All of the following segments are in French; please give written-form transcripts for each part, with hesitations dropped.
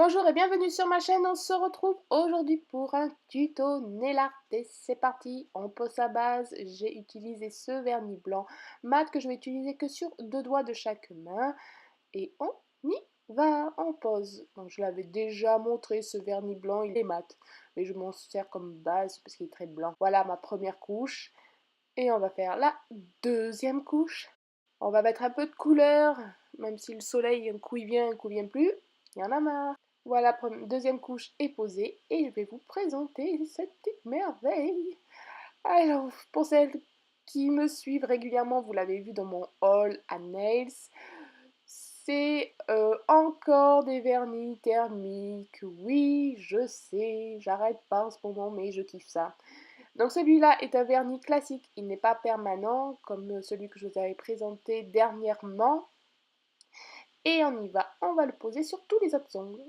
Bonjour et bienvenue sur ma chaîne, on se retrouve aujourd'hui pour un tuto nail art et c'est parti, on pose sa base, j'ai utilisé ce vernis blanc mat que je vais utiliser que sur 2 doigts de chaque main et on y va, on pose. Donc je l'avais déjà montré ce vernis blanc, il est mat, mais je m'en sers comme base parce qu'il est très blanc. Voilà ma première couche et on va faire la deuxième couche. On va mettre un peu de couleur, même si le soleil un coup il vient, un coup il vient plus, il y en a marre. Voilà, deuxième couche est posée et je vais vous présenter cette petite merveille. Alors, pour celles qui me suivent régulièrement, vous l'avez vu dans mon haul à nails, c'est encore des vernis thermiques. Oui, je sais, j'arrête pas en ce moment, mais je kiffe ça. Donc celui-là est un vernis classique, il n'est pas permanent comme celui que je vous avais présenté dernièrement. Et on y va, on va le poser sur tous les autres ongles.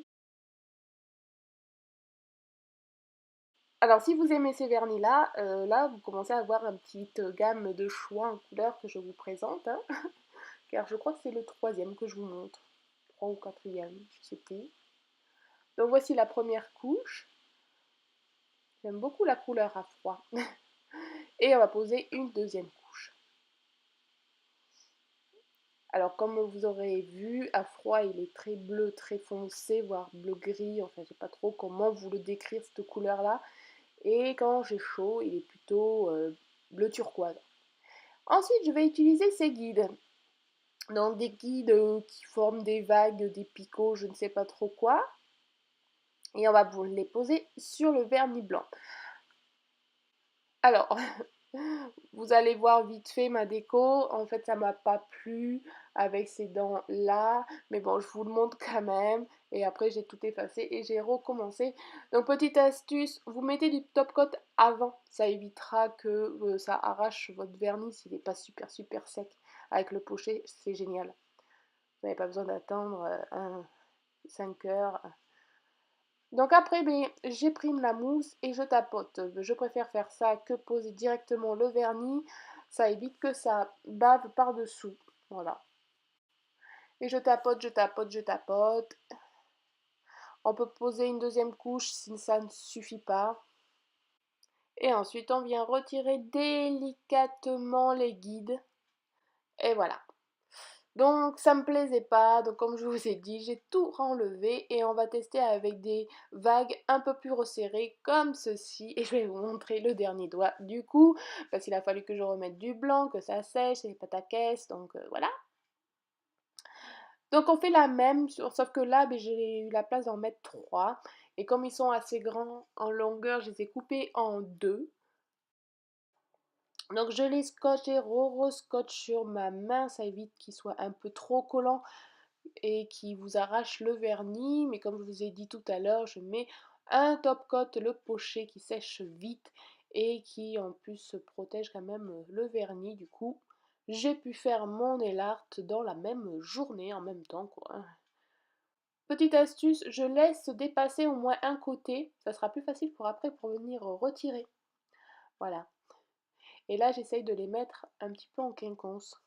Alors si vous aimez ces vernis-là, là vous commencez à avoir une petite gamme de choix en couleurs que je vous présente, hein, car je crois que c'est le troisième que je vous montre, 3 ou quatrième, je sais plus. Donc voici la première couche, j'aime beaucoup la couleur à froid, et on va poser une deuxième couche. Alors comme vous aurez vu, à froid il est très bleu, très foncé, voire bleu-gris, enfin je sais pas trop comment vous le décrire cette couleur-là. Et quand j'ai chaud, il est plutôt bleu turquoise. Ensuite, je vais utiliser ces guides. Donc des guides qui forment des vagues, des picots, je ne sais pas trop quoi. Et on va vous les poser sur le vernis blanc. Alors, vous allez voir vite fait ma déco. En fait, ça m'a pas plu avec ces dents là. Mais bon, je vous le montre quand même. Et après, j'ai tout effacé et j'ai recommencé. Donc, petite astuce, vous mettez du top coat avant. Ça évitera que ça arrache votre vernis s'il n'est pas super sec. Avec le pochet, c'est génial. Vous n'avez pas besoin d'attendre 5 heures. Donc après, j'éprime la mousse et je tapote. Je préfère faire ça que poser directement le vernis. Ça évite que ça bave par-dessous. Voilà. Et je tapote, je tapote, je tapote. On peut poser une deuxième couche si ça ne suffit pas. Et ensuite, on vient retirer délicatement les guides. Et voilà. Donc ça me plaisait pas, donc comme je vous ai dit, j'ai tout renlevé et on va tester avec des vagues un peu plus resserrées comme ceci. Et je vais vous montrer le dernier doigt du coup, parce qu'il a fallu que je remette du blanc, que ça sèche, c'est pas ta caisse, donc voilà. Donc on fait la même, sauf que là j'ai eu la place d'en mettre 3. Et comme ils sont assez grands en longueur, je les ai coupés en 2. Donc je les scotche et re-scotche sur ma main, ça évite qu'ils soient un peu trop collants et qui vous arrache le vernis. Mais comme je vous ai dit tout à l'heure, je mets un top coat, le pochet qui sèche vite et qui en plus protège quand même le vernis. Du coup, j'ai pu faire mon nail art dans la même journée en même temps, quoi. Petite astuce, je laisse dépasser au moins un côté, ça sera plus facile pour après pour venir retirer. Voilà. Et là, j'essaye de les mettre un petit peu en quinconce.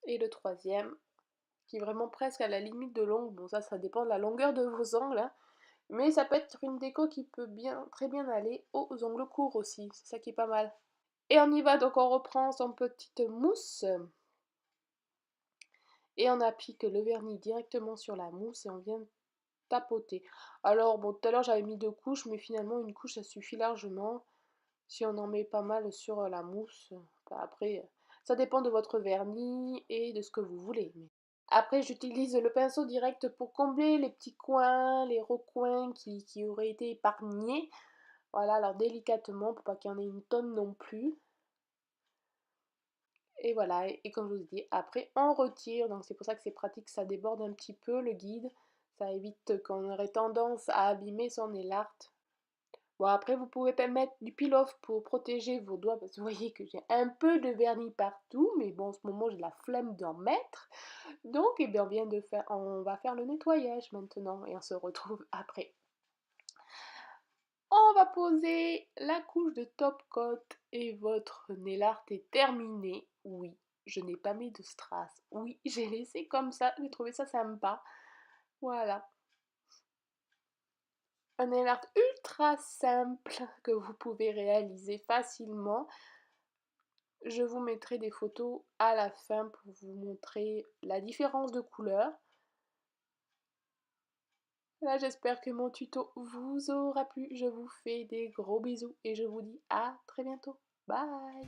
Et le troisième, qui est vraiment presque à la limite de l'ongle. Bon, ça dépend de la longueur de vos ongles, hein. Mais ça peut être une déco qui peut très bien aller aux ongles courts aussi. C'est ça qui est pas mal. Et on y va, donc on reprend son petite mousse. Et on applique le vernis directement sur la mousse et on vient tapoter. Alors, bon, tout à l'heure j'avais mis 2 couches, mais finalement une couche ça suffit largement. Si on en met pas mal sur la mousse, après, ça dépend de votre vernis et de ce que vous voulez. Après, j'utilise le pinceau direct pour combler les petits coins, les recoins qui auraient été épargnés. Voilà, alors délicatement, pour pas qu'il y en ait une tonne non plus. Et voilà, et comme je vous dis, après on retire, donc c'est pour ça que c'est pratique, ça déborde un petit peu le guide. Ça évite qu'on aurait tendance à abîmer son nail art. Bon, après, vous pouvez pas mettre du peel-off pour protéger vos doigts, parce que vous voyez que j'ai un peu de vernis partout, mais bon, en ce moment, j'ai la flemme d'en mettre. Donc, eh bien, on va faire le nettoyage maintenant, et on se retrouve après. On va poser la couche de top coat, et votre nail art est terminé, oui. je n'ai pas mis de strass. Oui, j'ai laissé comme ça, j'ai trouvé ça sympa. Voilà. Un nail art ultra simple que vous pouvez réaliser facilement. Je vous mettrai des photos à la fin pour vous montrer la différence de couleur. Là, j'espère que mon tuto vous aura plu. Je vous fais des gros bisous et je vous dis à très bientôt. Bye!